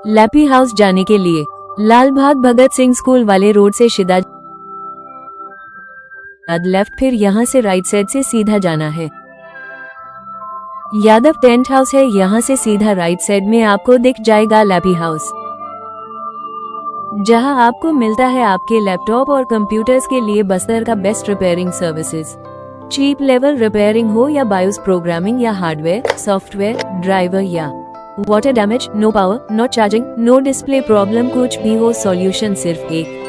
Lappy house जाने के लिए लाल बाग भगत सिंह स्कूल वाले रोड से शिदाबाद लेफ्ट, फिर यहाँ से राइट साइड से सीधा जाना है। यादव टेंट हाउस है, यहाँ से सीधा राइट साइड में आपको दिख जाएगा लैपी हाउस, जहां आपको मिलता है आपके लैपटॉप और कंप्यूटर्स के लिए बस्तर का best repairing services. Chip level repairing हो या बायोस प्रोग्रामिंग या हार्डवेयर सॉफ्टवेयर ड्राइवर या water damage, no power, no charging, no display problem, कुछ भी हो, सॉल्यूशन सिर्फ एक।